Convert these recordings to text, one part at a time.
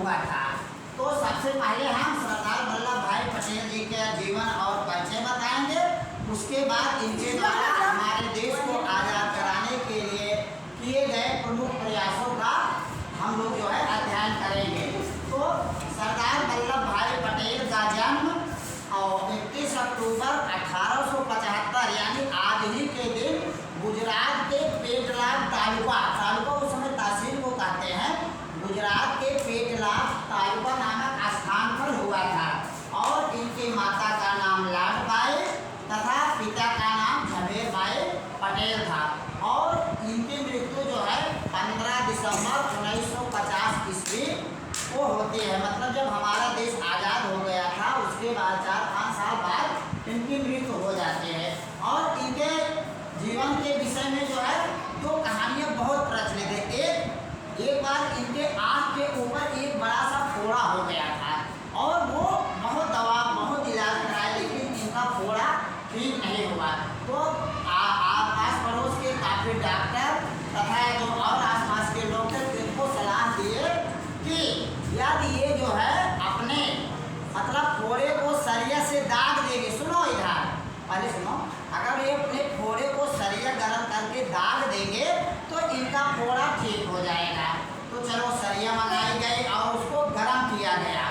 हुआ था। तो सबसे पहले हम सरदार वल्लभ भाई पटेल जी के जीवन और परिचय बताएंगे। उसके बाद इनके द्वारा हमारे देश को आज़ाद कराने के लिए किए गए प्रमुख प्रयासों का हम लोग जो है अध्ययन करेंगे। तो सरदार वल्लभ भाई पटेल का जन्म 31 अक्टूबर 1875 यानी आज ही के दिन गुजरात के पेटलाद तालुका उस समय तहसील को कहते हैं, गुजरात के पेटलाद तालुका नामक स्थान पर हुआ था। और इनकी माता का नाम लाडबाई तथा पिता का नाम झवेरबाई पटेल था। और इनकी मृत्यु जो है 15 दिसंबर 1950 ईस्वी को होती है। मतलब जब हमारा देश आज़ाद हो गया था उसके बाद 4-5 साल बाद इनकी मृत्यु हो जाती है। और इनके जीवन के विषय में जो है दो कहानियाँ बहुत प्रचलित है। एक बार इनके आँख के ऊपर एक बड़ा सा फोड़ा हो गया था और वो बहुत दवा बहुत इलाज कराया लेकिन इनका फोड़ा ठीक नहीं हुआ। तो आस पड़ोस के काफ़ी डॉक्टर तथा जो और आसपास के लोग थे इनको सलाह दिए कि यदि ये जो है अपने मतलब फोड़े को सरिया से दाग देंगे, सुनो इधर पहले सुनो, अगर ये अपने फोड़े को सरिया गर्म करके दाग देंगे तो इनका फोड़ा ठीक हो जाएगा। तो चलो सरिया मंगाई गई और उसको गर्म किया गया।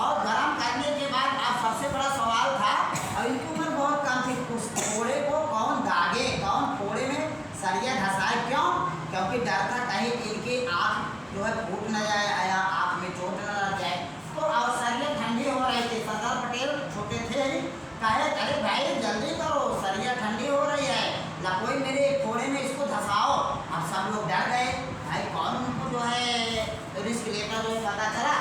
और गर्म करने के बाद अब सबसे बड़ा सवाल था, और इनकी उम्र बहुत कम थी, उस फोड़े को कौन दागे, कौन फोड़े में सरिया धसाए, क्यों? क्योंकि डर था कहीं इनकी आँख जो है फूट न जाए या आँख में चोट न लग जाए। तो और सरिया ठंडी हो रही थी, सरदार पटेल छोटे थे ही, कहे अरे भाई जल्दी करो सरिया ठंडी हो रही है, कोई मेरे फोड़े में इसको धसाओ। अब सब लोग डर गए, भाई कौन उनको जो है रिस्क लेकर जो है पता चला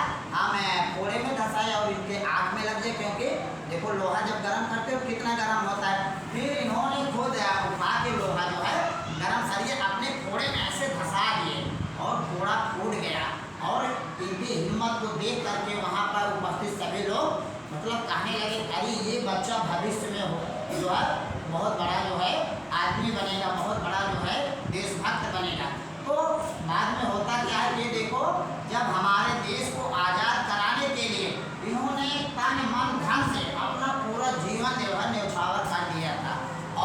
मैं फोड़े में धसाए और इनके आँख में लग जाए, क्योंकि देखो लोहा जब गर्म करते हो कितना गर्म होता है। फिर इन्होंने खुद उठा के लोहा जो है गर्म सरिया अपने फोड़े में ऐसे धसा दिए और फोड़ा फूट गया। और इनकी हिम्मत को देख करके वहाँ पर उपस्थित सभी लोग मतलब कहने लगे अरे ये बच्चा भविष्य में हो जो है बहुत बड़ा जो है आदमी बनेगा, बहुत बड़ा जो है देशभक्त बनेगा। तो बाद में होता क्या है ये देखो, जब हमारे देश को आज़ाद कराने के लिए इन्होंने तन मन धन से अपना पूरा जीवन जो है न्यौछावर कर दिया था।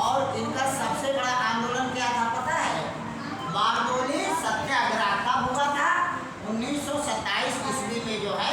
और इनका सबसे बड़ा आंदोलन क्या था पता है? बारडोली सत्याग्रह कब हुआ था? 1927 ईस्वी में जो है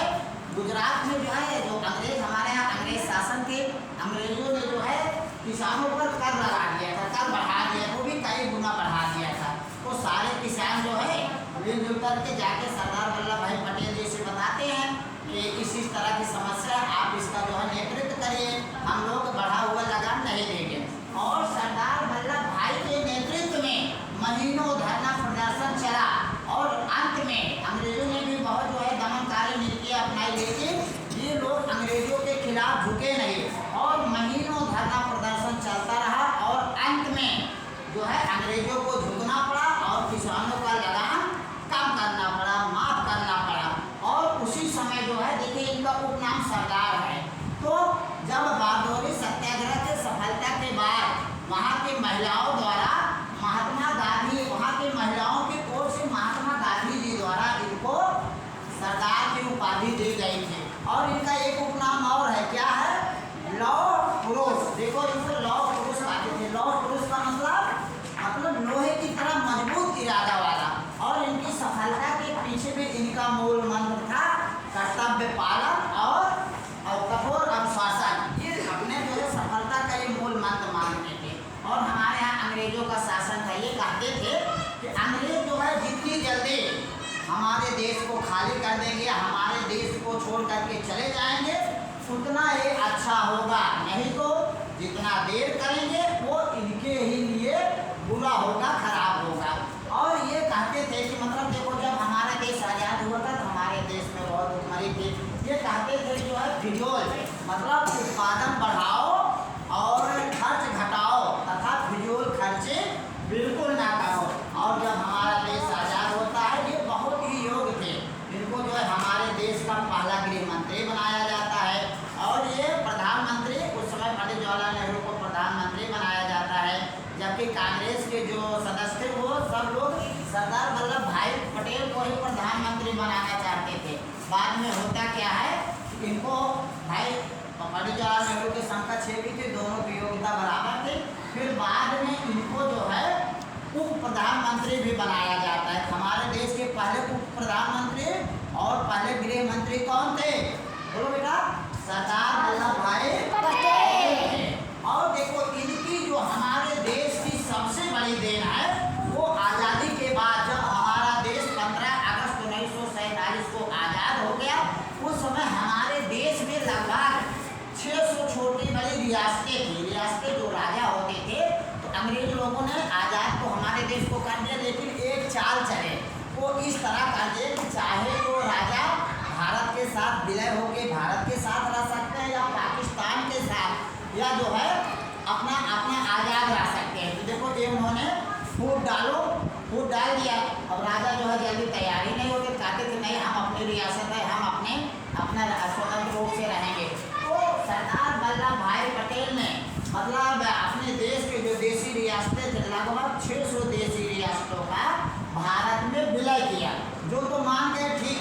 गुजरात में जो है जो अंग्रेज हमारे यहाँ अंग्रेज शासन थे, अंग्रेजों ने जो है किसानों पर कर लगा दिया था, कर बढ़ा दिया, वो भी कई गुना बढ़ा दिया था। तो सारे किसान जो है मिलजुल करके जाके सरदार वल्लभ भाई पटेल जी से बताते हैं कि इस तरह की समस्या आप इसका जो है नेतृत्व करिए, हम लोग बढ़ा हुआ लगान नहीं देंगे। और सरदार वल्लभ भाई के नेतृत्व में महीनों धरना प्रदर्शन चला और अंत में अंग्रेजों ने भी बहुत जो है दमनकारी नीति अपनाई, लेकिन ये लोग अंग्रेजों के खिलाफ झुके नहीं और महीनों धरना प्रदर्शन चलता रहा। और अंत में जो है अंग्रेजों को झुकना पड़ा और किसानों का लगान कम करना पड़ा, माफ करना पड़ा। और उसी समय जो है देखिए इनका उपनाम सरदार है। तो जब बारडोली सत्याग्रह की सफलता के बाद वहाँ की महिलाओं द्वारा महात्मा गांधी, वहाँ की महिलाओं की ओर से महात्मा गांधी जी द्वारा इनको सरदार की उपाधि दी गई थी। और इनका एक उपनाम और है, क्या है? लौह पुरुष। देखो इनको लौह पुरुष कहते थे। लौह पुरुष का मतलब लोहे की तरह मजबूत इरादा वाला। और इनकी सफलता के पीछे भी इनका मूल मंत्र था कर्तव्य पालन और कठोर अनुशासन। ये अपने जो है सफलता का ये मूल मंत्र मानते थे। और हमारे यहाँ अंग्रेजों का शासन था, ये कहते थे कि अंग्रेज जो है जितनी जल्दी हमारे देश को खाली कर देंगे, हमारे देश को छोड़ करके चले जाएंगे उतना ही अच्छा होगा, नहीं तो जितना देर करेंगे वो इनके ही लिए बुरा होगा, खराब होगा। और ये कहते थे कि मतलब देखो जब हमारा देश आज़ाद हुआ था तो हमारे देश में बहुत भुखमरी थी। ये कहते थे जो है फिजूल मतलब उत्पादन बढ़ाओ और खर्च घटाओ तथा फिजूल खर्चे बिल्कुल ना करो। और जब हमारा देश आज़ाद होता है ये बहुत ही योग्य थे, इनको जो है हमारे देश का पहला गृह मंत्री बनाया जाता है। और ये प्रधानमंत्री उस समय पंडित जवाहरलाल नेहरू को प्रधानमंत्री बनाया जाता है, जबकि कांग्रेस के जो सदस्य थे वो सब लोग सरदार वल्लभ भाई पटेल को ही प्रधानमंत्री बनाना चाहते थे। बाद में होता क्या है, इनको भाई पंडित जवाहरलाल नेहरू के संख्या 6 भी थे, दोनों की योग्यता बराबर थी। फिर बाद में इनको जो है उप प्रधानमंत्री भी बनाया जाता है। हमारे देश के पहले उप प्रधानमंत्री और पहले गृह मंत्री कौन थे? बोलो बेटा, सरदार वल्लभ भाई पटेल। और देखो इनकी जो हमारे देश की सबसे बड़ी देन है वो आज़ादी के बाद जब हमारा देश 15 अगस्त 1947 को आज़ाद हो गया, उस समय हमारे देश में लगभग 600 छोटी बड़ी रियासतें थी। रियासतें जो राजा होते थे, तो अंग्रेज लोगों ने आज़ाद तो हमारे देश को कर दिया, लेकिन एक चाल चले वो इस तरह कर दिए कि चाहे तो राजा भारत के साथ विलय होकर भारत के साथ रह सकते हैं या पाकिस्तान के साथ, या जो है अपना अपना आज़ाद रह सकते हैं। तो देखो ये उन्होंने फूट डाल दिया। अब राजा जो है जल्दी तैयारी नहीं होते, कहते थे नहीं हम अपनी रियासत है, हम अपना स्वतंत्र रूप से रहेंगे। तो सरदार वल्लभ भाई पटेल ने मतलब अपने देश के जो देसी रियासतें थे, लगभग 600 देसी रियासतों का भारत में विलय किया। जो तो मान गए ठीक